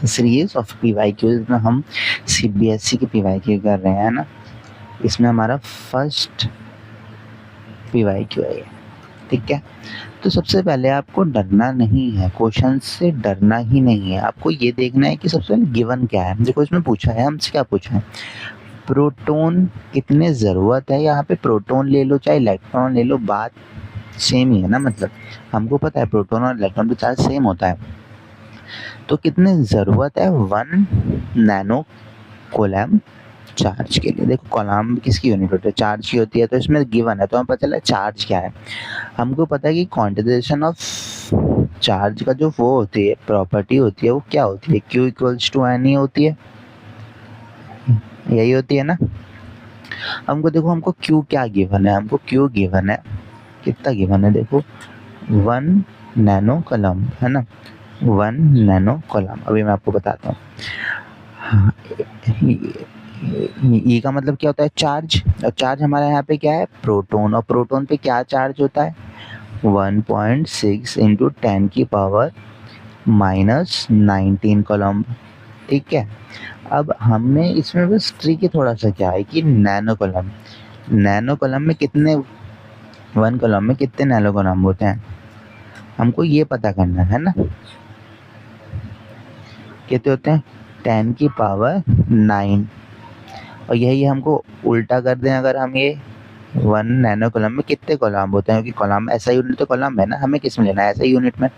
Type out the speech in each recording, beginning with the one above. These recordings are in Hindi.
सीरीज ऑफ PYQs में हम CBSE के PYQ कर रहे हैं ना। इसमें हमारा फर्स्ट PYQ है ये, ठीक है। तो सबसे पहले आपको डरना नहीं है, क्वेश्चन से डरना ही नहीं है। आपको ये देखना है कि सबसे पहले गिवन क्या है। देखो इसमें पूछा है, हमसे क्या पूछा है, प्रोटॉन कितने ज़रूरत है। यहाँ पे प्रोटॉन ले लो चाहे इलेक्ट्रॉन ले लो, बात सेम ही है ना। मतलब हमको पता है प्रोटॉन और इलेक्ट्रॉन का चार्ज सेम होता है। तो कितने ज़रूरत है, 1 नैनो कोलम चार्ज के लिए। देखो कोलम किसकी यूनिट होती है, चार्ज की होती है। तो इसमें गिवन है तो हमें पता चला चार्ज क्या है। हमको पता है कि क्वांटिटेशन ऑफ चार्ज का जो वो होती है प्रॉपर्टी होती है वो क्या होती है, Q इक्वल्स टू N होती है, यही होती है ना। हमको देखो हमको Q क्या गिवन है, हमको Q गिवन है, कितना गिवन है देखो 1 नैनो कलम है ना, 1 नैनो कलम। अभी मैं आपको बताता हूँ। ई का मतलब क्या होता है, चार्ज। और चार्ज हमारे यहाँ पे क्या है, प्रोटॉन। और प्रोटॉन पे क्या चार्ज होता है, 1.6 इंटू 10 की पावर -19 कलम, ठीक है। अब हमने इसमें बस ट्रिक थोड़ा सा क्या है कि नैनो कलम, नैनो कलम में कितने, 1 कलम में कितने नैनो कलम होते हैं, हमको ये पता करना है ना। कितने होते हैं, 10 की पावर 9। और यही हमको उल्टा कर दें, अगर हम ये 1 नैनो कलम में कितने कॉलम होते हैं, क्योंकि कॉलम ऐसा यूनिट तो कॉलम है ना, हमें किस में लेना है, ऐसा यूनिट में,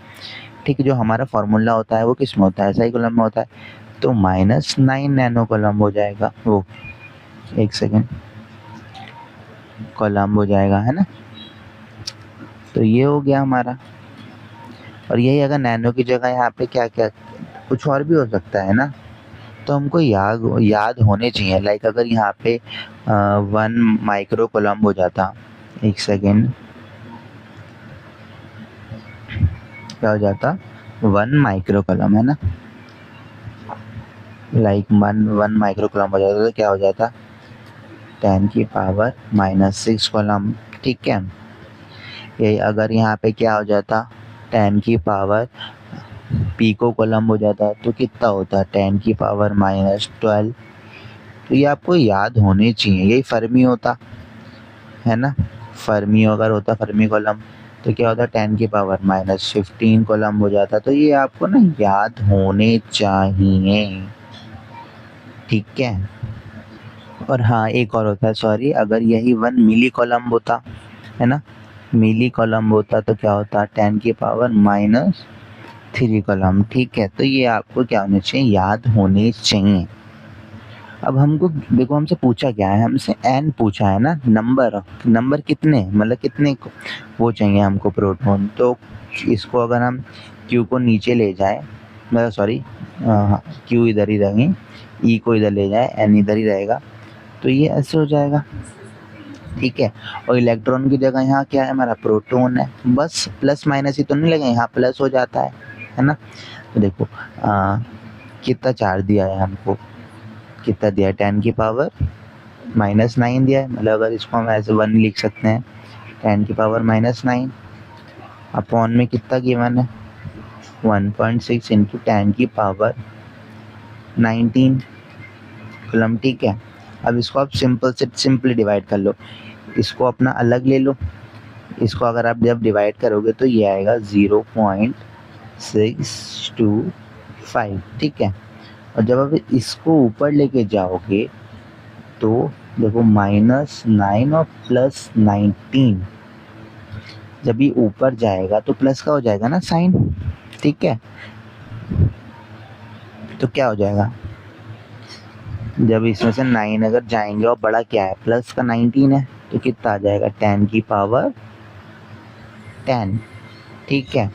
ठीक है। जो हमारा फॉर्मूला होता है वो किस में होता है, ऐसा ही कॉलम में होता है। तो -9 नैनो कॉलम हो जाएगा, वो एक सेकेंड कॉलम हो जाएगा, है ना। तो ये हो गया हमारा। और यही अगर नैनो की जगह यहाँ पे क्या क्या कुछ और भी हो सकता है ना, तो हमको याद होने चाहिए। लाइक अगर यहाँ पे 1 माइक्रो कॉलम हो जाता, एक सेकेंड क्या हो जाता, 1 माइक्रो कॉलम है ना, लाइक 1 माइक्रो कॉलम हो जाता तो क्या हो जाता, 10 की पावर -6 कॉलम, ठीक है। ये अगर यहाँ पे क्या हो जाता, 10 की पावर पिको कॉलम हो जाता तो कितना होता, 10 की पावर -12। तो ये आपको याद होने चाहिए। यही फर्मी होता है ना, फर्मी अगर होता फर्मी कॉलम तो क्या होता, 10 की पावर -15 कॉलम हो जाता। तो ये आपको ना याद होने चाहिए, ठीक है। और हाँ एक और होता है, सॉरी, अगर यही 1 मिली कॉलम होता है ना, मिली कॉलम होता तो क्या होता, 10 की पावर -3 कॉलम, ठीक है। तो ये आपको क्या होने चाहिए, याद होने चाहिए। अब हमको देखो हमसे पूछा क्या है, हमसे n पूछा है ना, नंबर कितने, मतलब कितने वो चाहिए हमको प्रोटॉन। तो इसको अगर हम Q को नीचे ले जाए, मतलब सॉरी Q इधर ही रहेंगे, E को इधर ले जाए, N इधर ही रहेगा, तो ये ऐसे हो जाएगा, ठीक है। और इलेक्ट्रॉन की जगह यहाँ क्या है, हमारा प्रोटॉन है, बस प्लस माइनस ही तो नहीं लगे, यहाँ प्लस हो जाता है ना। तो देखो कितना चार्ज दिया है हमको, कितना दिया है, 10 की पावर -9 दिया है। मतलब अगर इसको हम ऐसे 1 लिख सकते हैं, 10 की पावर -9 अपॉन में कितना गिवन है, 1.6 इंटू 10 की पावर 19 कूलम, ठीक है। अब इसको आप सिंपली डिवाइड कर लो, इसको अपना अलग ले लो, इसको अगर आप जब डिवाइड करोगे तो ये आएगा 0.625, ठीक है। और जब आप इसको ऊपर लेके जाओगे तो देखो -9 और +19, जब ये ऊपर जाएगा तो प्लस का हो जाएगा ना साइन, ठीक है। तो क्या हो जाएगा, जब इसमें से 9 अगर जाएंगे और बड़ा क्या है, प्लस का 19 है, तो कितना आ जाएगा, 10 की पावर 10, ठीक है।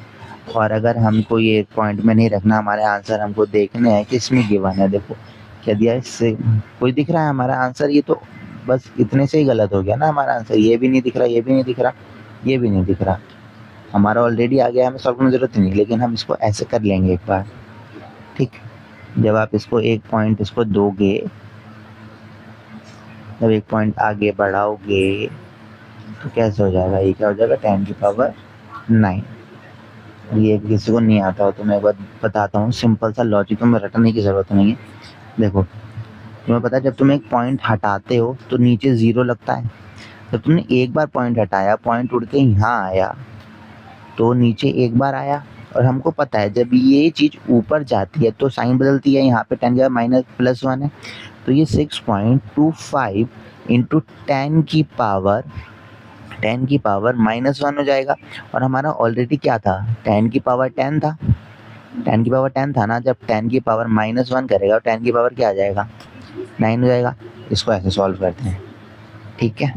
और अगर हमको ये पॉइंट में नहीं रखना, हमारे आंसर हमको देखने हैं कि इसमें गिवन है, देखो क्या दिया है, इससे कोई दिख रहा है हमारा आंसर, ये तो बस इतने से ही गलत हो गया ना हमारा आंसर। ये भी नहीं दिख रहा, ये भी नहीं दिख रहा, ये भी नहीं दिख रहा, हमारा ऑलरेडी आ गया, हमें सॉल्व करने की जरूरत नहीं। लेकिन हम इसको ऐसे कर लेंगे एक बार, ठीक। जब आप इसको एक पॉइंट इसको दोगे, जब एक पॉइंट आगे बढ़ाओगे तो कैसे हो जाएगा, ये क्या हो जाएगा, 10 की पावर 9, ये किसी को नहीं आता हो तो मैं एक बार बताता हूँ, सिंपल सा लॉजिक, में रटने की ज़रूरत नहीं है। देखो, तुम्हें पता है जब तुम एक पॉइंट हटाते हो तो नीचे 0 लगता है। जब तुमने एक बार पॉइंट हटाया, पॉइंट उड़ के यहाँ आया तो नीचे एक बार आया। और हमको पता है जब ये चीज़ ऊपर जाती है तो साइन बदलती है, यहाँ पे 10 का माइनस +1 है, तो ये 6.25 इंटू 10 की पावर -1 हो जाएगा। और हमारा ऑलरेडी क्या था, 10 की पावर 10 था, 10 की पावर 10 था ना। जब 10 की पावर -1 करेगा, 10 की पावर क्या आ जाएगा, 9 हो जाएगा। इसको ऐसे सॉल्व करते हैं, ठीक है।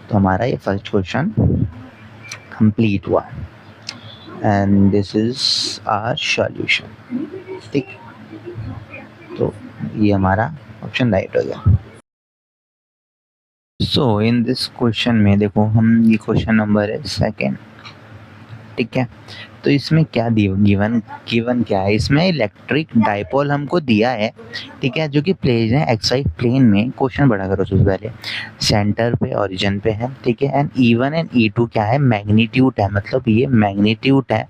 तो हमारा ये फर्स्ट क्वेश्चन कंप्लीट हुआ and this is our solution, ठीक। तो ये हमारा ऑप्शन राइट हो गया। सो इन दिस क्वेश्चन में देखो, हम ये क्वेश्चन नंबर है 2, ठीक है। तो इसमें क्या गिवन क्या है, इसमें इलेक्ट्रिक डाइपोल हमको दिया है, ठीक है, जो कि प्लेन है एक्सवाई प्लेन में। क्वेश्चन बड़ा करो सबसे पहले, सेंटर पे ओरिजिन पे है, ठीक है। एंड E1 एंड E2 क्या है, मैग्नीट्यूड है, मतलब ये मैग्नीट्यूड है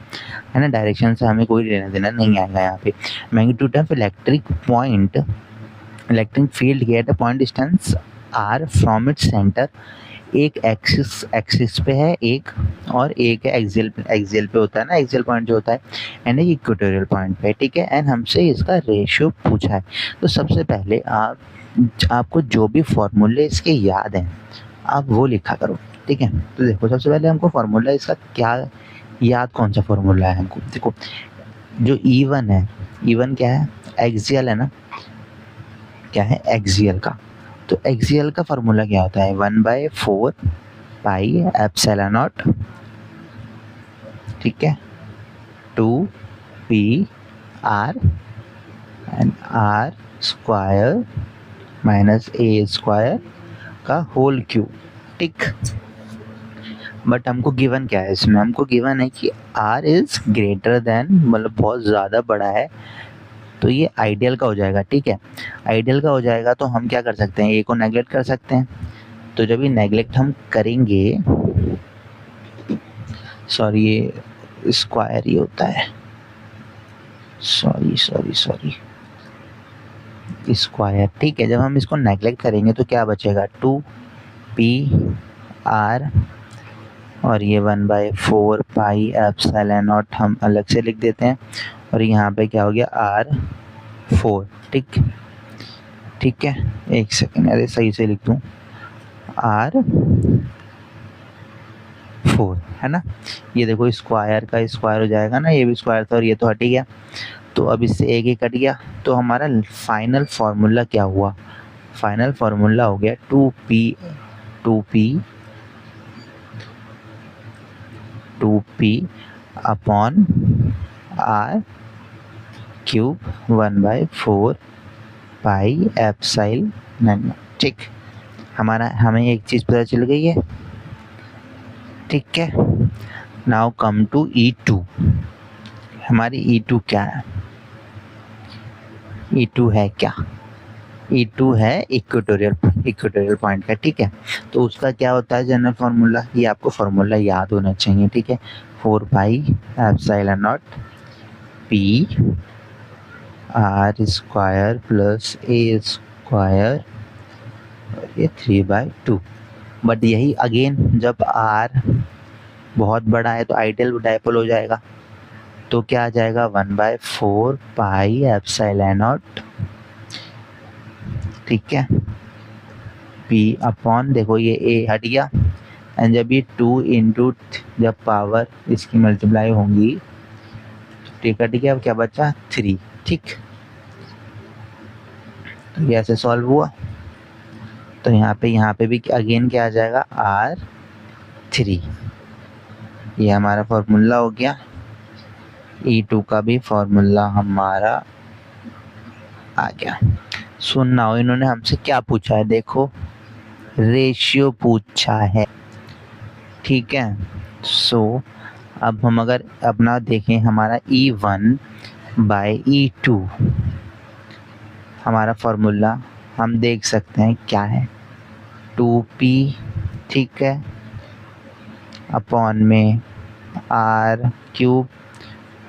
ना। डायरेक्शन से हमें कोई लेना देना नहीं आएगा यहाँ पे। Magnitude of electric field at a point distance R from its centre. एक एक्सिस पे है एक, और एक है एक्सियल पे होता है ना, एक्सियल पॉइंट जो होता है, एंड एक इक्वेटोरियल पॉइंट पे, ठीक है। एंड हमसे इसका रेशियो पूछा है। तो सबसे पहले आपको जो भी फॉर्मूले इसके याद हैं आप वो लिखा करो, ठीक है। तो देखो, सबसे पहले हमको फॉर्मूला इसका क्या याद, कौन सा फॉर्मूला है हमको। देखो, जो E1 है, E1 क्या है, एक्सियल है ना, क्या है, एक्सियल का। तो एक्सियल का फार्मूला क्या होता है, 1/4 पाई एप्सिलॉन नॉट, ठीक है, 2p r and r square minus a square का होल क्यूब, ठीक। बट हमको गिवन क्या है, इसमें हमको गिवन है कि r इज ग्रेटर देन, मतलब बहुत ज़्यादा बड़ा है, तो ये आइडियल का हो जाएगा, ठीक है। आइडियल का हो जाएगा तो हम क्या कर सकते हैं, ए को नेगलेक्ट कर सकते हैं। तो जब ये नेगलेक्ट हम करेंगे, सॉरी ये स्क्वायर ही होता है, सॉरी स्क्वायर, ठीक है। जब हम इसको नेगलेक्ट करेंगे तो क्या बचेगा, 2p r, और ये 1/4 पाई एप्सिलॉन नॉट हम अलग से लिख देते हैं, और यहाँ पे क्या हो गया, r4, ठीक है। एक सेकेंड, अरे सही से लिख दूँ, r4 है ना। ये देखो, स्क्वायर का स्क्वायर हो जाएगा ना, ये भी स्क्वायर था और ये तो हट ही गया, तो अब इससे एक ही कट गया। तो हमारा फाइनल फार्मूला क्या हुआ, फाइनल फार्मूला हो गया 2p upon r cube 1/4 pi epsilon, ठीक। हमें एक चीज़ पता चल गई है, ठीक है। Now come to E2। हमारी E2 क्या है, E2 है क्या, E2 है इक्वेटोरियल पॉइंट का, ठीक है। तो उसका क्या होता है जनरल फार्मूला, ये आपको फार्मूला याद होना चाहिए, ठीक है। 4 pi epsilon not p r square plus a square, और ये 3/2। बट यही अगेन, जब r बहुत बड़ा है तो आइडियल डाइपोल हो जाएगा, तो क्या आ जाएगा, 1/4 पाई एप्सिलॉन नॉट, ठीक है, p अपॉन, देखो ये a हट गया, एंड जब ये 2 इंटू, जब पावर इसकी मल्टीप्लाई होंगी तो कट गया, अब क्या बचा, 3, ठीक। तो ये ऐसे सॉल्व हुआ। तो यहाँ पे भी अगेन क्या आ जाएगा, r3। ये हमारा फॉर्मूला हो गया। E2 का भी फॉर्मूला हमारा आ गया। सुनना हो, इन्होंने हमसे क्या पूछा है, देखो रेशियो पूछा है, ठीक है। सो अब हम अगर अपना देखें, हमारा E1/E2 हमारा फॉर्मूला हम देख सकते हैं क्या है, 2p, ठीक है, अपॉन में r cube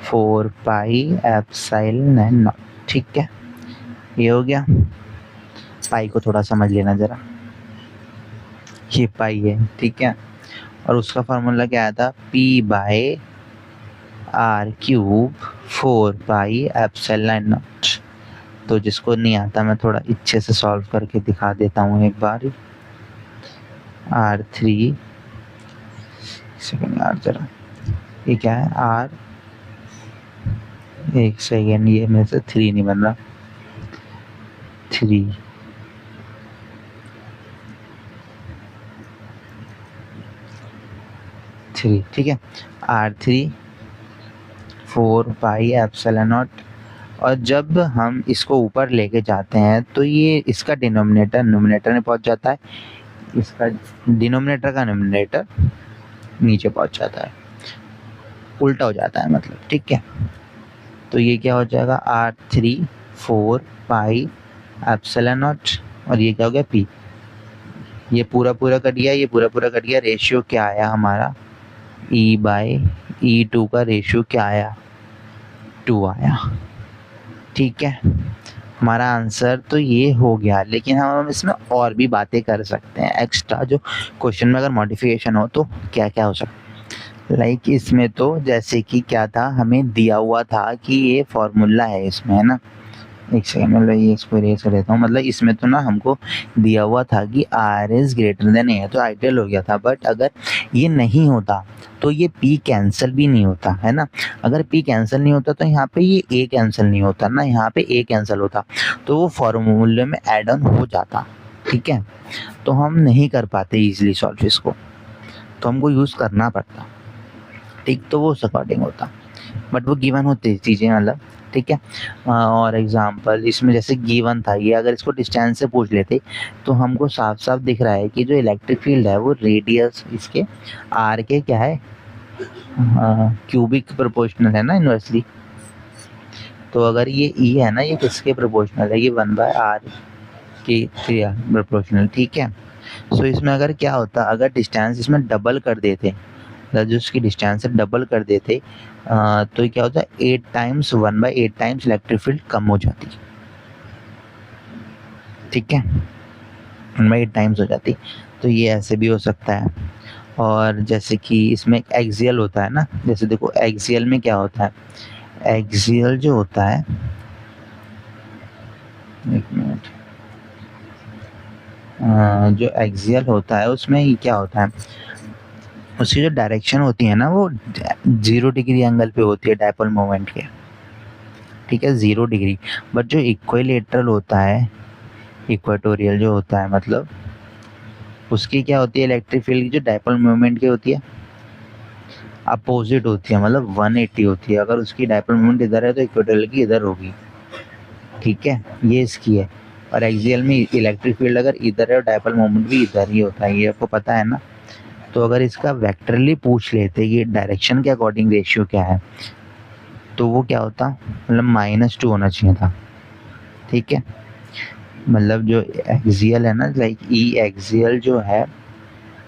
4 pi epsilon not. ठीक है, ये हो गया। पाई को थोड़ा समझ लेना जरा, ये पाई है, ठीक है। और उसका फार्मूला क्या आया था, P by R cube 4 pi epsilon naught. तो जिसको नहीं आता मैं थोड़ा अच्छे से सॉल्व करके दिखा देता हूँ एक बार। R3 सेकेंड यार जरा, ये क्या है R, एक सेकेंड, ये मेरे से 3 नहीं बन रहा, 3 ठीक है। R3 4 pi epsilon not. और जब हम इसको ऊपर लेके जाते हैं तो ये इसका डिनोमिनेटर न्यूमरेटर में पहुंच जाता है, इसका डिनोमिनेटर का न्यूमरेटर नीचे पहुंच जाता है, उल्टा हो जाता है मतलब, ठीक है। तो ये क्या हो जाएगा, R3 4 पाई एप्सिलॉन नॉट, और ये क्या हो गया P। ये पूरा पूरा कट गया, ये पूरा पूरा कट गया, रेशियो क्या आया हमारा, E/E2 का रेशियो क्या आया, 2 आया। ठीक है, हमारा आंसर तो ये हो गया। लेकिन हम इसमें और भी बातें कर सकते हैं एक्स्ट्रा, जो क्वेश्चन में अगर मॉडिफिकेशन हो तो क्या क्या हो सकता है। लाइक इसमें तो जैसे कि क्या था, हमें दिया हुआ था कि ये फॉर्मूला है इसमें, है ना। एक सेकेंड, मतलब ये इसको इरेज कर देता हूँ। मतलब इसमें तो ना हमको दिया हुआ था कि R is greater than A, तो आइडियल हो गया था। बट अगर ये नहीं होता तो ये P कैंसिल भी नहीं होता, है ना। अगर P कैंसिल नहीं होता तो यहाँ पे ये A कैंसिल नहीं होता ना, यहाँ पे A कैंसिल होता तो वो फॉर्मूले में एड ऑन हो जाता, ठीक है। तो हम नहीं कर पाते ईजिली सॉल्व इसको, तो हमको यूज़ करना पड़ता, ठीक। तो वो उस अकॉर्डिंग होता, बट वो गिवन होती चीज़ें, मतलब ठीक है। और एग्जांपल इसमें जैसे गिवन था ये, अगर इसको डिस्टेंस से पूछ लेते तो हमको साफ साफ दिख रहा है कि जो इलेक्ट्रिक फील्ड है वो रेडियस इसके आर के क्या है, क्यूबिक प्रोपोर्शनल है ना, इनवर्सली। तो अगर ये ई है ना, ये किसके प्रोपोर्शनल है, ये 1/r के प्रोपोर्शनल, ठीक है। सो इसमें अगर क्या होता, अगर डिस्टेंस इसमें डबल कर देते, जो उसकी डिस्टेंस है डबल कर देते, तो क्या होता है 8 टाइम्स 1/8 टाइम्स इलेक्ट्रिक फील्ड कम हो जाती, ठीक है, 1/8 टाइम्स हो जाती। तो ये ऐसे भी हो सकता है। और जैसे कि इसमें एक्सियल होता है ना, जैसे देखो एक्सियल में क्या होता है, एक्सियल जो होता है, एक मिनट, जो एक्सियल होता है उसमें क्या होता है, उसकी जो डायरेक्शन होती है ना वो 0 डिग्री एंगल पे होती है डायपोल मोमेंट के, ठीक है, 0 डिग्री। बट जो इक्विलेटरल होता है, इक्वेटोरियल जो होता है, मतलब उसकी क्या होती है, इलेक्ट्रिक फील्ड की जो डायपोल मोमेंट की होती है अपोजिट होती है, मतलब 180 होती है। अगर उसकी डायपोल मोमेंट इधर है तो इक्वेटोरियल की इधर होगी, ठीक है, ये इसकी है। और एक्सियल में इलेक्ट्रिक फील्ड अगर इधर है और डायपोल मोमेंट भी इधर ही होता है, ये आपको पता है ना। तो अगर इसका वेक्टरली पूछ लेते कि डायरेक्शन के अकॉर्डिंग रेशियो क्या है, तो वो क्या होता, मतलब -2 होना चाहिए था, ठीक है। मतलब जो एक्सियल है ना, लाइक ई एक्सियल जो है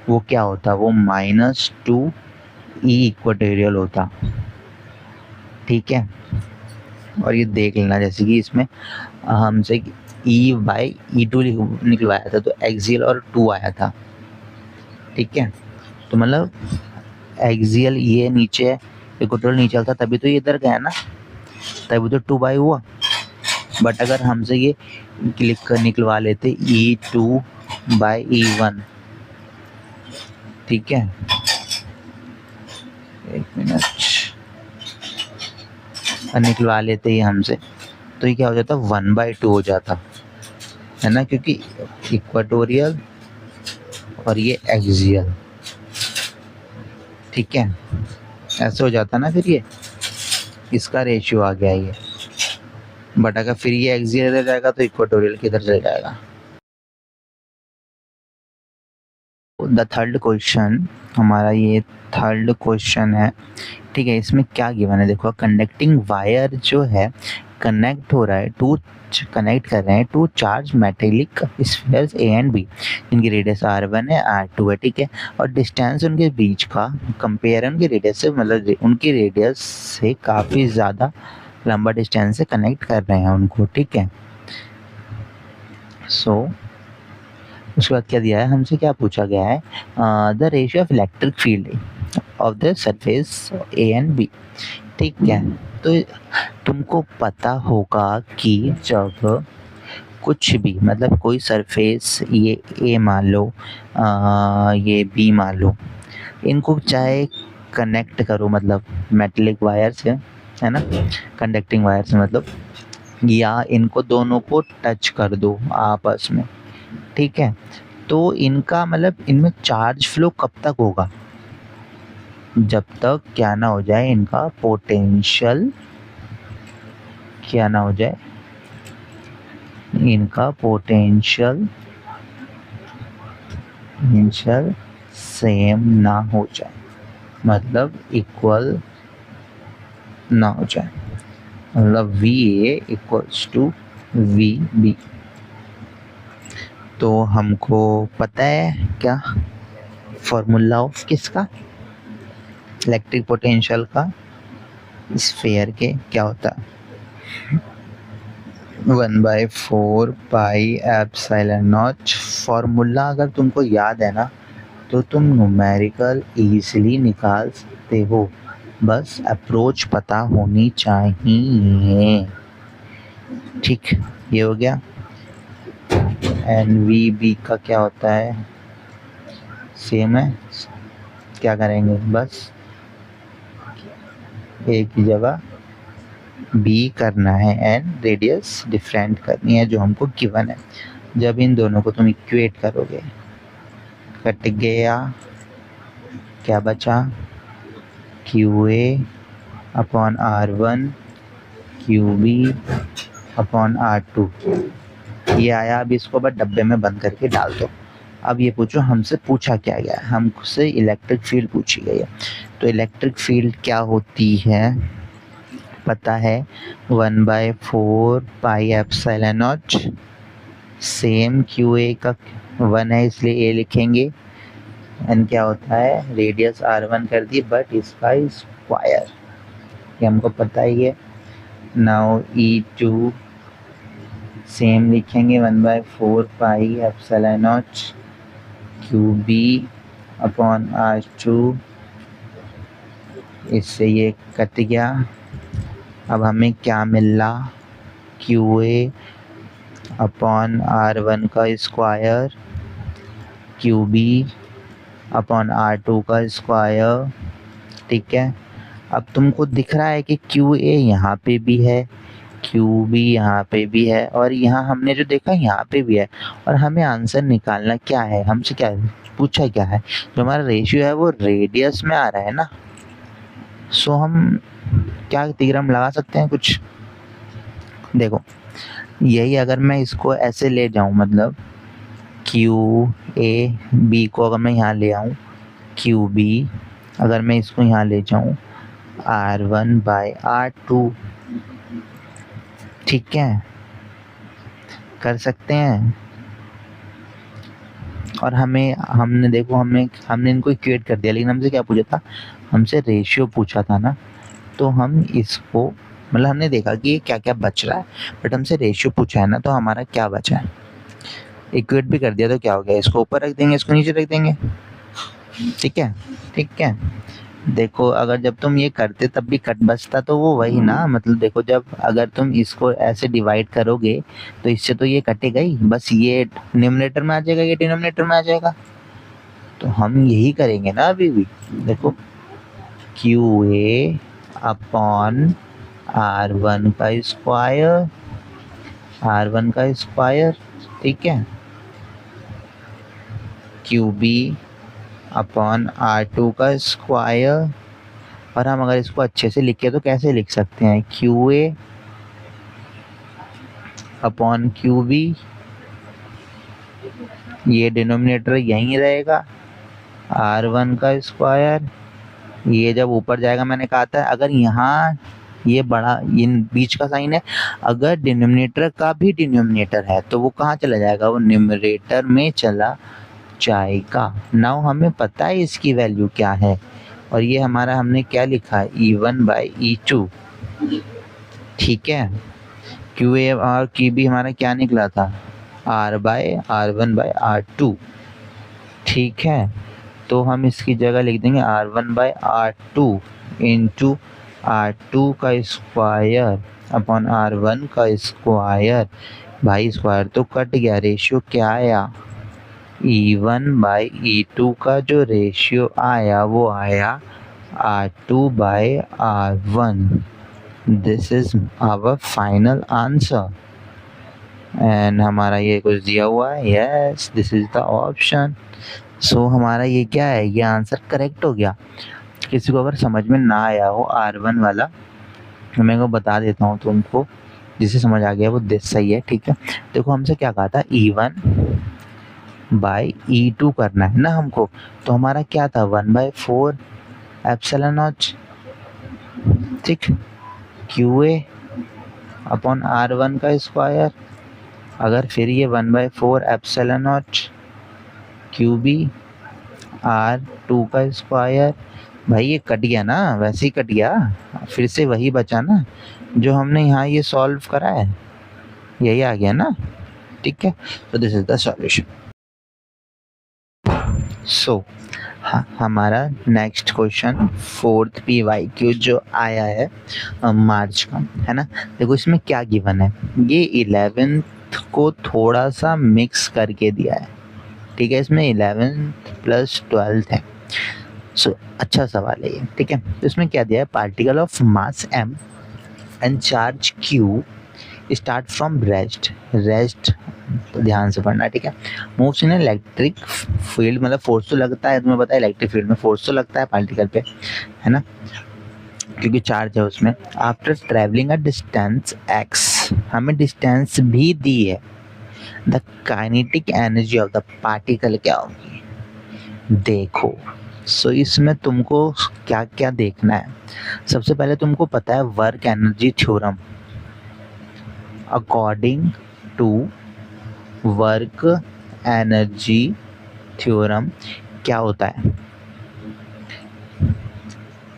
वो क्या होता, वो -2 ई इक्वेटोरियल होता, ठीक है। और ये देख लेना, जैसे कि इसमें हमसे E/E2 निकलवाया था, तो एक्सियल और 2 आया था, ठीक है। तो मतलब एक्सियल ये नीचे है, इक्वेटोरियल नीचे था, तभी तो ये इधर गया ना, तभी तो 2 हुआ। बट अगर हमसे ये क्लिक कर निकलवा लेते E2/E1, ठीक है, एक मिनट, निकलवा लेते ये हमसे, तो ये क्या हो जाता, 1/2 हो जाता, है ना, क्योंकि इक्वेटोरियल और ये एक्सियल, ठीक है, ऐसे हो जाता ना। फिर ये इसका रेशियो आ गया ये, बट अगर फिर ये एक्सियल इधर जाएगा तो इक्वेटोरियल किधर चल जाएगा। द थर्ड क्वेश्चन, हमारा ये थर्ड क्वेश्चन है, ठीक है। इसमें क्या गिवन है, देखो कंडक्टिंग वायर जो है कनेक्ट हो रहा है कनेक्ट कर रहे हैं two charged metallic spheres A and B, जिनकी रेडियस r1 है r2 है, ठीक है। और डिस्टेंस उनके बीच का कंपेयर है उनकी रेडियस से, मतलब उनकी रेडियस से काफ़ी ज़्यादा लंबा डिस्टेंस से कनेक्ट कर रहे हैं उनको, ठीक है। उसके बाद क्या दिया है, हमसे क्या पूछा गया है, the ratio of electric field of the surface A and B, ठीक है। तो तुमको पता होगा कि जब कुछ भी, मतलब कोई सरफेस, ये ए मान लो, ये बी मान लो, इनको चाहे कनेक्ट करो, मतलब मेटलिक वायर से, है ना, कंडक्टिंग वायर से मतलब, या इनको दोनों को टच कर दो आपस में, ठीक है। तो इनका मतलब इनमें चार्ज फ्लो कब तक होगा, जब तक क्या ना हो जाए, इनका पोटेंशियल क्या ना हो जाए, इनका पोटेंशियल सेम ना हो जाए, मतलब इक्वल ना हो जाए, मतलब VA इक्वल्स टू VB। तो हमको पता है क्या फॉर्मूला ऑफ किसका, इलेक्ट्रिक पोटेंशियल का स्फीयर के क्या होता है, 1/4 पाई एप्सिलॉन नॉट। फॉर्मूला अगर तुमको याद है ना, तो तुम न्यूमेरिकल इजीली निकाल सकते हो, बस अप्रोच पता होनी चाहिए, ठीक। ये हो गया। NVB का क्या होता है, सेम है, क्या करेंगे, बस एक ही जगह B करना है एंड रेडियस डिफरेंट करनी है जो हमको गिवन है। जब इन दोनों को तुम इक्वेट करोगे, कट गया, क्या बचा, QA upon R1 QB upon R2, ये आया। अब इसको बस डब्बे में बंद करके डाल दो। अब ये पूछो हमसे पूछा क्या गया है, हमसे इलेक्ट्रिक फील्ड पूछी गई है। तो इलेक्ट्रिक फील्ड क्या होती है पता है, 1/4 पाई एप्सिलॉन नॉट, सेम QA का 1 है इसलिए A लिखेंगे, एन क्या होता है, रेडियस R1 कर दी, बट इसका स्क्वायर, ये हमको पता ही है। नाउ E2 सेम लिखेंगे, 1/4 पाई epsilon not QB upon R2, इससे ये कट गया। अब हमें क्या मिल रहा, QA अपॉन R1 का स्क्वायर, QB अपॉन R2 का स्क्वायर, ठीक है। अब तुमको दिख रहा है कि QA यहाँ पे भी है, QB यहाँ पे भी है, और यहाँ हमने जो देखा यहाँ पे भी है, और हमें आंसर निकालना क्या है, हमसे क्या पूछा क्या है, जो हमारा रेशियो है वो रेडियस में आ रहा है ना। सो हम क्या थ्योरम लगा सकते हैं कुछ, देखो यही अगर मैं इसको ऐसे ले जाऊं, मतलब QAB को अगर मैं यहाँ ले आऊं, QB अगर मैं इसको यहाँ ले जाऊं, R1/R2, ठीक है, कर सकते हैं। और हमने देखो हमने इनको इक्वेट कर दिया, लेकिन हमसे क्या पूछा था, हमसे रेशियो पूछा था ना। तो हम इसको, मतलब हमने देखा कि ये क्या क्या बच रहा है, बट हमसे रेशियो पूछा है ना, तो हमारा क्या बचा है, इक्वेट भी कर दिया, तो क्या हो गया, इसको ऊपर रख देंगे, इसको नीचे रख देंगे, ठीक है। ठीक है, देखो अगर जब तुम ये करते तब भी कट बचता, तो वो वही ना, मतलब देखो जब अगर तुम इसको ऐसे डिवाइड करोगे तो इससे तो ये कटेगा ही, बस ये न्यूमरेटर में आ जाएगा, ये डिनोमिनेटर में आ जाएगा। तो हम यही करेंगे ना अभी भी, देखो QA अपॉन R1 का स्क्वायर, R1 का स्क्वायर, ठीक है, QB अपॉन R2 का स्क्वायर। और हम अगर इसको अच्छे से लिखे तो कैसे लिख सकते हैं, QA अपॉन QB, ये डिनोमिनेटर यहीं रहेगा, R1 का स्क्वायर, ये जब ऊपर जाएगा, मैंने कहा था अगर यहाँ ये बड़ा इन बीच का साइन है। अगर डिनोमिनेटर का भी डिनोमिनेटर है तो वो कहाँ चला जाएगा, वो न्यूमरेटर में चला जाएगा। नाउ हमें पता है इसकी वैल्यू क्या है, और ये हमारा हमने क्या लिखा है, E1/E2। ठीक है, QA और QB हमारा क्या निकला था, R/R1/R2। ठीक है, तो हम इसकी जगह लिख देंगे R1/R2 इंटू R2 का स्क्वायर अपॉन R1 का स्क्वायर। भाई स्क्वायर तो कट गया, रेशियो क्या आया, E1/E2 का जो रेशियो आया वो आया R2/R1। This is our final answer. And हमारा ये कुछ दिया हुआ है, yes this is the option. So हमारा ये क्या है, ये आंसर करेक्ट हो गया। किसी को अगर समझ में ना आया हो R1 वाला, तो मैं को बता देता हूँ तुमको, जिसे समझ आ गया वो सही है। ठीक है, देखो हमसे क्या कहा था, E1/E2 करना है ना हमको, तो हमारा क्या था 1/4 एप्सिलॉन नॉट। ठीक, QA अपॉन R1 का स्क्वायर, अगर फिर ये 1/4 एप्सिलॉन नॉट QB R2 का स्क्वायर। भाई ये कट गया ना, वैसे ही कट गया, फिर से वही बचा ना जो हमने यहाँ ये सॉल्व करा है, यही आ गया ना। ठीक है, तो दिस इज द सॉल्यूशन। सो हमारा नेक्स्ट क्वेश्चन 4th PYQ जो आया है मार्च का, है ना। देखो इसमें क्या गिवन है, ये 11th को थोड़ा सा मिक्स करके दिया है। ठीक है, इसमें 11th प्लस 12th है। सो अच्छा सवाल है ये। ठीक है, तो इसमें क्या दिया है, particle of mass m and charge q start from rest ध्यान से पढ़ना। ठीक है, मूव्स इन इलेक्ट्रिक फील्ड, मतलब फोर्स तो लगता है, तुम्हें पता है इलेक्ट्रिक फील्ड में फोर्स तो लगता है पार्टिकल पे, है ना, क्योंकि चार्ज है उसमें। After travelling a distance x, हमें डिस्टेंस भी दी है, the kinetic energy of the particle क्या होगी, देखो। सो इसमें तुमको क्या क्या देखना है, सबसे पहले तुमको पता है work energy theorem. According to work energy theorem क्या होता है,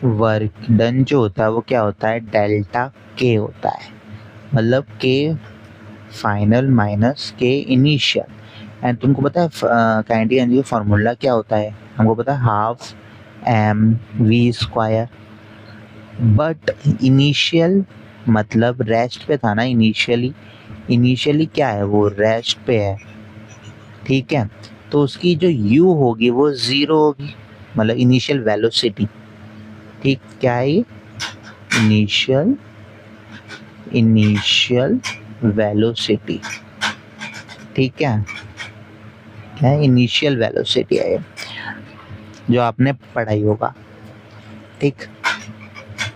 वर्क डन जो होता है वो क्या होता है, डेल्टा K होता है, मतलब K final minus K initial. And तुमको पता है काइनेटिक एनर्जी का फॉर्मूला क्या होता है, हमको पता है 1/2 mv²। बट इनिशियल मतलब रेस्ट पे था ना, इनिशियली क्या है, वो रेस्ट पे है। ठीक है, तो उसकी जो u होगी वो 0 होगी, मतलब इनिशियल वेलोसिटी। ठीक, क्या है ये, इनिशियल वेलोसिटी। ठीक है, क्या है, इनिशियल वेलोसिटी है जो आपने पढ़ाई होगा। ठीक,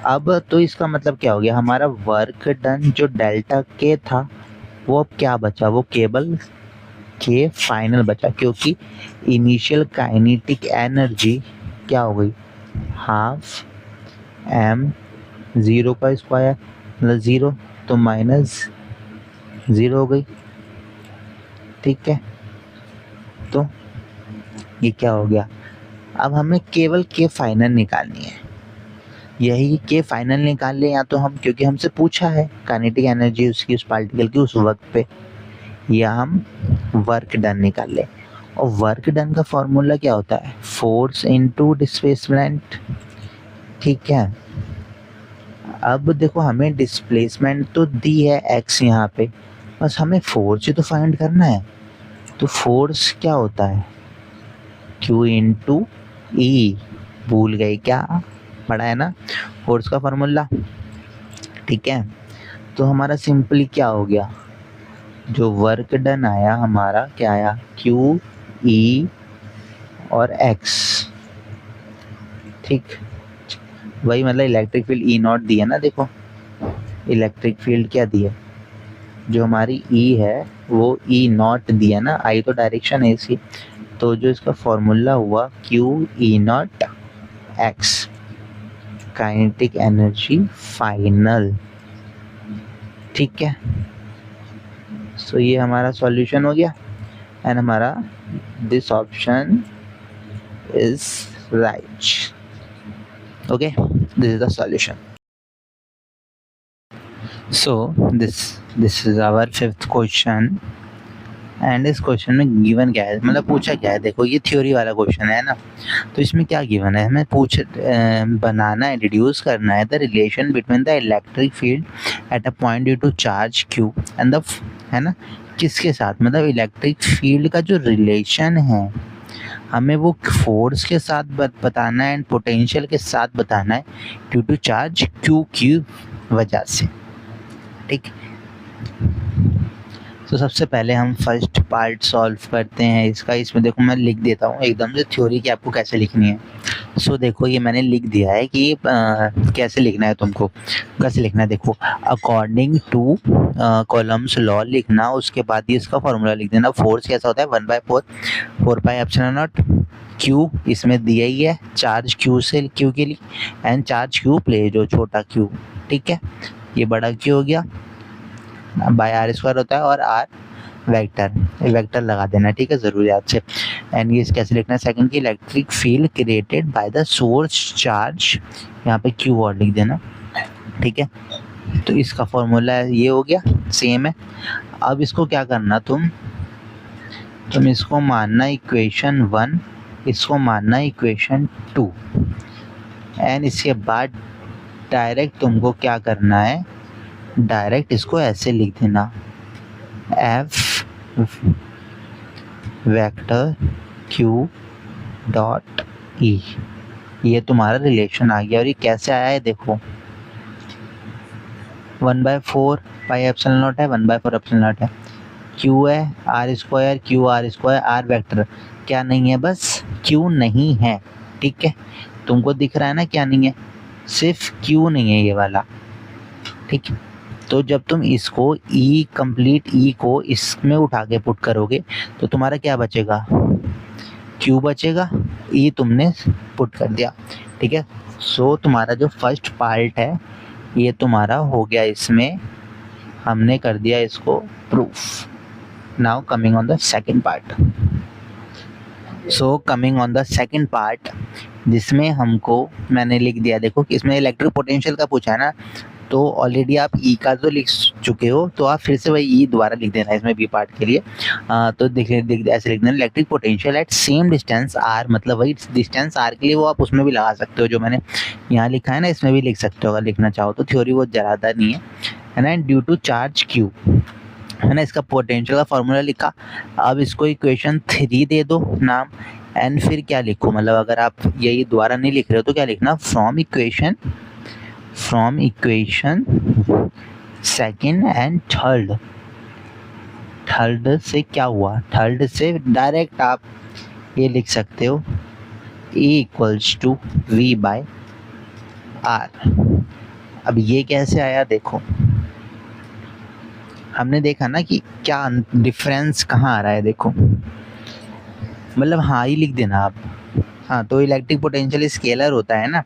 अब तो इसका मतलब क्या हो गया, हमारा वर्क डन जो डेल्टा K था वो अब क्या बचा, वो केवल K फाइनल बचा, क्योंकि इनिशियल काइनेटिक एनर्जी क्या हो गई, 1/2 m0 का स्क्वायर, मतलब 0 तो माइनस 0 हो गई। ठीक है, तो ये क्या हो गया, अब हमें केवल K फाइनल निकालनी है। यही K फाइनल निकाल ले, या तो हम, क्योंकि हमसे पूछा है काइनेटिक एनर्जी उसकी, उस पार्टिकल की उस वक्त पे, या हम वर्क डन निकाल ले। और वर्क डन का फॉर्मूला क्या होता है, फोर्स इनटू डिस्प्लेसमेंट। ठीक है, अब देखो हमें डिस्प्लेसमेंट तो दी है x यहाँ पे, बस हमें फोर्स ही तो फाइंड करना है। तो फोर्स क्या होता है, Q इंटू ई, भूल गए क्या, पढ़ा है ना फोर्स का फॉर्मूला। ठीक है, तो हमारा सिंपली क्या हो गया, जो वर्क डन आया हमारा क्या आया, Q E और x। ठीक, वही मतलब इलेक्ट्रिक फील्ड E0 दी है ना, देखो इलेक्ट्रिक फील्ड क्या दी है, जो हमारी E है वो E0 दी है ना, I तो डायरेक्शन है इसकी, तो जो इसका फॉर्मूला हुआ Q E0 x। Kinetic energy final, ठीक है। सो ये हमारा सॉल्यूशन हो गया एंड हमारा this option is right. Okay, this is the solution. So this is our 5th question and इस क्वेश्चन में गिवन क्या है, मतलब पूछा क्या है। देखो ये थ्योरी वाला क्वेश्चन है ना, तो इसमें क्या गिवन है, हमें बनाना है, डिड्यूस करना है the relation between the electric field at a point due to charge Q and the, है ना, किसके साथ, मतलब इलेक्ट्रिक फील्ड का जो रिलेशन है हमें वो फोर्स के साथ बताना है एंड पोटेंशियल के साथ बताना है ड्यू टू चार्ज क्यू की वजह से, ठीक। तो सबसे पहले हम फर्स्ट पार्ट सॉल्व करते हैं इसका। इसमें देखो मैं लिख देता हूँ एकदम से थ्योरी की आपको कैसे लिखनी है। सो देखो ये मैंने लिख दिया है कि कैसे लिखना है, तुमको कैसे लिखना है। देखो अकॉर्डिंग टू कॉलम्स लॉ लिखना, उसके बाद ही इसका फॉर्मूला लिख देना। फोर्स कैसा होता है 1/4 पाई एप्सिलॉन नॉट क्यू, इसमें दिया ही है चार्ज क्यू से क्यू के लिए एंड चार्ज क्यू प्ले जो छोटा क्यू, ठीक है, ये बड़ा क्यू हो गया बाय आर स्क्वायर होता है और आर वेक्टर लगा देना, ठीक है, ज़रूर याद से। एंड ये कैसे लिखना है, सेकंड की electric field created by the source charge, यहाँ पे क्यू और लिख देना, ठीक है। तो इसका फॉर्मूला ये हो गया, सेम है। अब इसको क्या करना, तुम इसको मानना इक्वेशन 1, इसको मानना इक्वेशन 2 एंड इसके बाद डायरेक्ट तुमको क्या करना है, डायरेक्ट इसको ऐसे लिख देना, F vector Q dot E, ये तुम्हारा रिलेशन आ गया। और ये कैसे आया है देखो, 1/4 पाई एप्सिलॉन नॉट है, 1/4 एप्सिलॉन नॉट है, क्यू है R square, Q R square, R vector क्या नहीं है, बस क्यू नहीं है, ठीक है। तुमको दिख रहा है ना क्या नहीं है, सिर्फ क्यू नहीं है ये वाला, ठीक है। तो जब तुम इसको ई कंप्लीट ई को इसमें उठा के पुट करोगे तो तुम्हारा क्या बचेगा, क्यू बचेगा, ई तुमने पुट कर दिया, ठीक है। सो तुम्हारा जो फर्स्ट पार्ट है ये तुम्हारा हो गया, इसमें हमने कर दिया इसको proof. Now coming on the second part. So coming on the second part, जिसमें हमको मैंने लिख दिया, देखो कि इसमें इलेक्ट्रिक पोटेंशियल का पूछा है ना, तो ऑलरेडी आप ई का तो लिख चुके हो, तो आप फिर से वही ई दोबारा लिख देना इसमें बी पार्ट के लिए। तो देख ऐसे लिख देना, electric potential at same distance R, मतलब वही डिस्टेंस आर के लिए वो आप उसमें भी लगा सकते हो, जो मैंने यहाँ लिखा है ना इसमें भी लिख सकते हो अगर लिखना चाहो तो। थ्योरी वो ज़्यादा नहीं है ना। ड्यू टू चार्ज क्यू, है ना, इसका पोटेंशियल का फॉर्मूला लिखा। अब इसको इक्वेशन 3 दे दो नाम एंड फिर क्या लिखो, मतलब अगर आप यही दोबारा नहीं लिख रहे हो तो क्या लिखना, from equation second and third से क्या हुआ, थर्ड से डायरेक्ट आप ये लिख सकते हो E equals to V by R। अब ये कैसे आया देखो, हमने देखा ना कि क्या डिफरेंस कहाँ आ रहा है, देखो मतलब हाँ ही लिख देना आप। हाँ, तो इलेक्ट्रिक पोटेंशियल स्केलर होता है ना,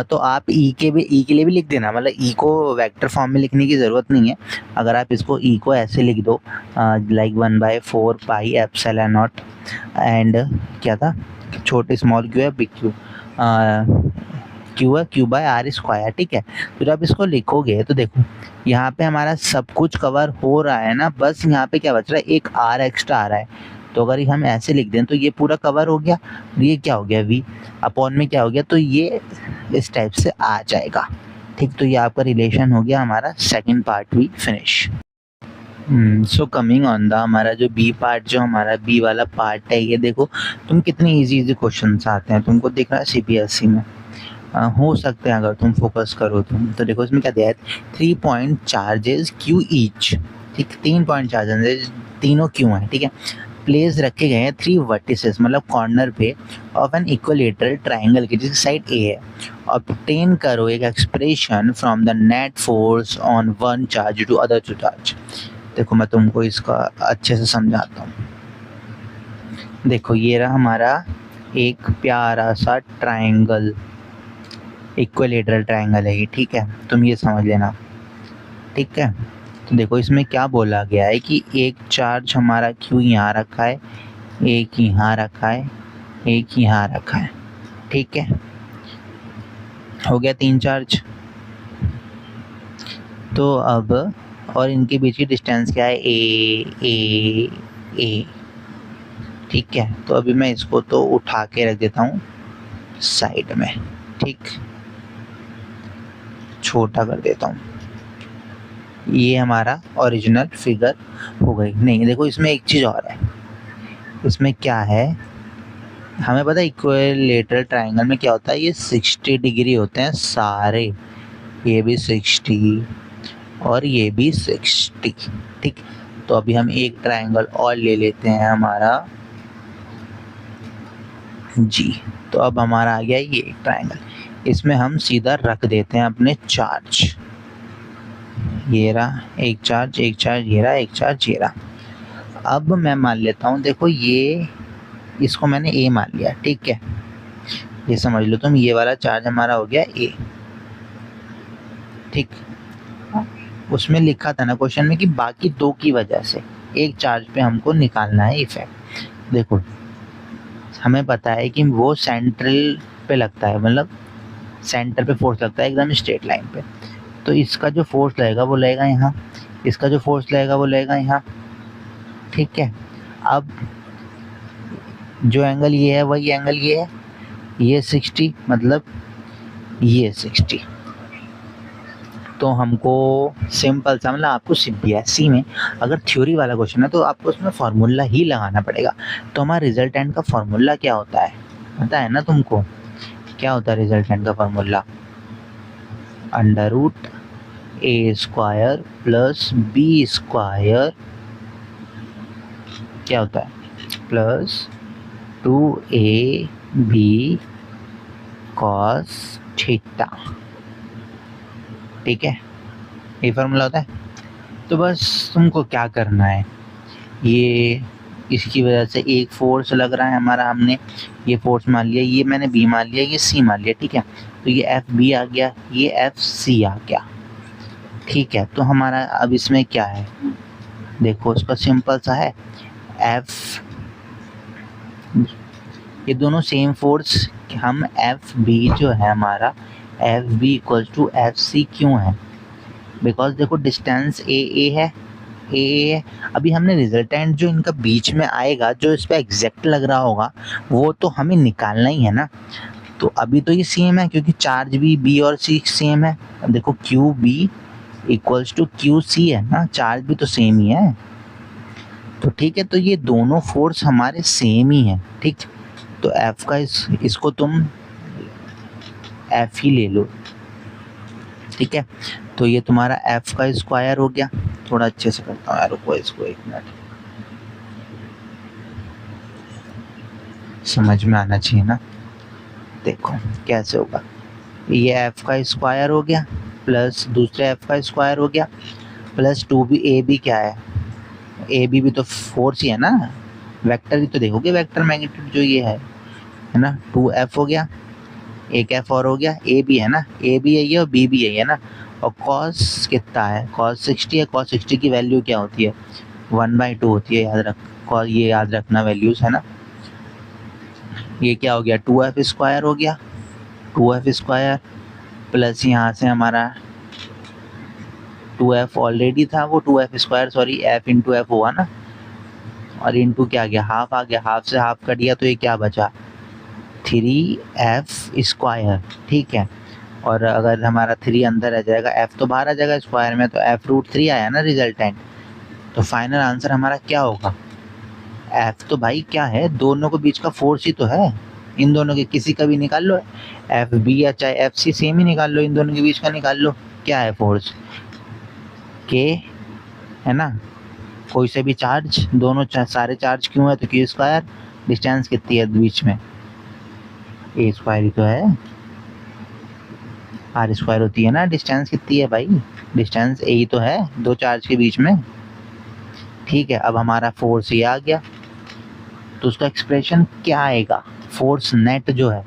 तो आप ई के लिए भी लिख देना, मतलब ई को वेक्टर फॉर्म में लिखने की ज़रूरत नहीं है। अगर आप इसको ई को ऐसे लिख दो like 1/4 pi epsilon not and क्या था, छोटे स्मॉल क्यू है बिग क्यू, क्यू है क्यू बाय आर स्क्वायर, ठीक है। तो जब इसको लिखोगे तो देखो यहाँ पे हमारा सब कुछ कवर हो रहा है ना, बस यहाँ पे क्या बच रहा है, एक आर एक्स्ट्रा आ रहा है। तो अगर हम ऐसे लिख दें तो ये पूरा कवर हो गया, ये क्या हो गया वी अपॉन में क्या हो गया, तो ये इस टाइप से आ जाएगा, ठीक। तो ये आपका रिलेशन हो गया हमारा सेकंड पार्ट भी finish. So coming on the हमारा जो बी पार्ट, जो हमारा बी वाला पार्ट है, ये देखो तुम कितनी इजी क्वेश्चन आते हैं, तुमको दिख रहा है CBSE में हो सकते हैं अगर तुम फोकस करो तो देखो इसमें क्या दिया है, 3 पॉइंट चार्जेस क्यू ईच, ठीक, 3 पॉइंट चार्जेस, तीनों क्यों है, ठीक है। प्लेस रखे गए हैं 3 वर्टिसेस, मतलब कॉर्नर पे ऑफ एन इक्विलेटरल ट्राइंगल की, जिसकी साइड ए है। ऑब्टेन करो एक expression from the net force on one charge to other two charge. देखो मैं तुमको इसका अच्छे से समझाता हूँ। देखो ये रहा हमारा एक प्यारा सा ट्राइंगल, इक्विलेटरल ट्रायंगल है ये, ठीक है, तुम ये समझ लेना, ठीक है। तो देखो इसमें क्या बोला गया है कि एक चार्ज हमारा क्यू यहाँ रखा है, एक यहाँ रखा है, एक यहाँ रखा है, ठीक है, हो गया 3 चार्ज। तो अब और इनके बीच की डिस्टेंस क्या है, ए, ठीक है। तो अभी मैं इसको तो उठा के रख देता हूँ साइड में, ठीक, छोटा कर देता हूँ। ये हमारा ओरिजिनल फिगर हो गई। नहीं देखो इसमें एक चीज़ और है, इसमें क्या है, हमें पता है इक्विलेटरल ट्रायंगल में क्या होता है, ये 60 डिग्री होते हैं सारे, ये भी 60 और ये भी 60, ठीक। तो अभी हम एक ट्रायंगल और ले लेते हैं हमारा जी। तो अब हमारा आ गया ये एक ट्रायंगल, इसमें हम सीधा रख देते हैं अपने चार्ज, ये रहा एक चार्ज, एक चार्ज ये रहा, एक चार्ज ये रहा। अब मैं मान लेता हूँ, देखो ये इसको मैंने ए मान लिया, ठीक है, ये समझ लो तुम, ये वाला चार्ज हमारा हो गया ए, ठीक। उसमें लिखा था ना क्वेश्चन में कि बाकी 2 की वजह से एक चार्ज पे हमको निकालना है इफेक्ट। देखो हमें पता है कि वो सेंट्रल पे लगता है, मतलब सेंटर पे फोर्स लगता है एकदम स्ट्रेट लाइन पे, तो इसका जो फोर्स लगेगा वो लगेगा यहाँ, इसका जो फोर्स लगेगा वो लगेगा यहाँ, ठीक है। अब जो एंगल ये है वही एंगल ये है, ये 60 मतलब ये 60। तो हमको सिंपल सा, मतलब आपको CBSE में अगर थ्योरी वाला क्वेश्चन है तो आपको उसमें फार्मूला ही लगाना पड़ेगा। तो हमारा रिजल्टेंट का फार्मूला क्या होता है पता है ना तुमको, क्या होता है रिजल्टेंट का फार्मूला, √A² प्लस B² क्या होता है, प्लस 2AB cos थीटा, ठीक है, ये फार्मूला होता है। तो बस तुमको क्या करना है, ये इसकी वजह से एक फोर्स लग रहा है हमारा, हमने ये फोर्स मान लिया, ये मैंने B मान लिया, ये C मान लिया, ठीक है। तो ये FB आ गया, ये FC आ गया, ठीक है। तो हमारा अब इसमें क्या है, देखो इसका सिंपल सा है, F, ये दोनों सेम फोर्स, हम FB जो है हमारा FB इक्वल टू FC क्यों है, बिकॉज देखो डिस्टेंस ए है, ए अभी हमने रिजल्टेंट जो इनका बीच में आएगा, जो इस पर एग्जैक्ट लग रहा होगा वो तो हमें निकालना ही है ना। तो अभी तो ये सेम है क्योंकि चार्ज भी B और C सेम है। अब देखो QB इक्वल्स टू QC है ना, चार्ज भी तो सेम ही है, तो ठीक है। तो ये दोनों फोर्स हमारे सेम ही है, ठीक। तो F का इसको तुम F ही ले लो, ठीक है। तो ये तुम्हारा F का स्क्वायर हो गया, थोड़ा अच्छे से करता हूँ यार, रुको इसको 1 मिनट, समझ में आना चाहिए ना। देखो कैसे होगा, ये F का स्क्वायर हो गया प्लस दूसरे F का स्क्वायर हो गया प्लस 2B, AB क्या है, AB भी तो फोर्स ही है ना, वेक्टर ही तो देखोगे, वेक्टर मैग्नीट्यूड जो ये है ना, 2F हो गया, एक F और हो गया, A भी है ना, A भी यही है और B भी यही है ना। और cos कितना है, cos 60 है, cos 60 की वैल्यू क्या होती है, 1/2 होती है, याद रख, ये याद रखना वैल्यूज है ना। ये क्या हो गया, 2F² हो गया, 2F² प्लस यहाँ से हमारा 2F ऑलरेडी था, वो 2F², sorry F into F हुआ ना, और इंटू क्या आ गया, हाफ आ गया, हाफ से हाफ कट गया, तो ये क्या बचा 3F², ठीक है। और अगर हमारा 3 अंदर आ जाएगा, F तो बाहर आ जाएगा स्क्वायर में, तो F√3 आया ना रिजल्टेंट। तो फाइनल आंसर हमारा क्या होगा, F तो भाई क्या है, दोनों के बीच का फोर्स ही तो है, इन दोनों के किसी का भी निकाल लो, FB या चाहे FC सेम ही निकाल लो, इन दोनों के बीच का निकाल लो, क्या है फोर्स K है ना, कोई से भी चार्ज, दोनों सारे चार्ज क्यों है, तो Q², डिस्टेंस कितनी है बीच में, A² ही तो है, R² होती है ना, डिस्टेंस कितनी है भाई, डिस्टेंस A ही तो है दो चार्ज के बीच में, ठीक है। अब हमारा फोर्स ये आ गया, तो उसका एक्सप्रेशन क्या आएगा, फोर्स नेट जो है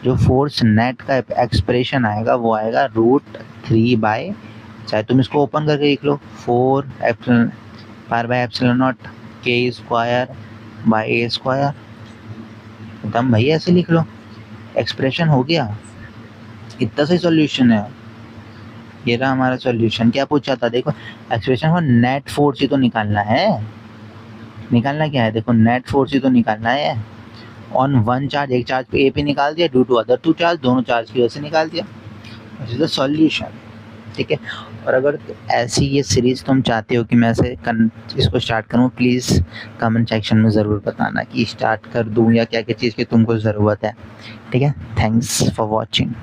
जो फोर्स नेट का एक्सप्रेशन आएगा वो आएगा √3 चाहे तुम इसको ओपन करके लिख लो 4 pi by epsilon naught K² / A²। एकदम भैया ऐसे लिख लो, एक्सप्रेशन हो गया। इतना सही सॉल्यूशन है। ये रहा हमारा सॉल्यूशन। क्या पूछा था देखो, एक्सप्रेशन फॉर नेट फोर्स ही तो निकालना है। निकालना क्या है देखो, नेट फोर्स ही तो निकालना है ऑन वन चार्ज। एक चार्ज पे ए पे निकाल दिया, ड्यू टू अदर 2 चार्ज, दोनों चार्ज की वजह से निकाल दिया। This is the solution. ठीक है। और अगर ऐसी ये सीरीज तुम चाहते हो कि मैं ऐसे इसको स्टार्ट करूँ, प्लीज़ कमेंट सेक्शन में ज़रूर बताना कि स्टार्ट कर दूँ या क्या क्या चीज़ की तुमको ज़रूरत है। ठीक है। Thanks for watching.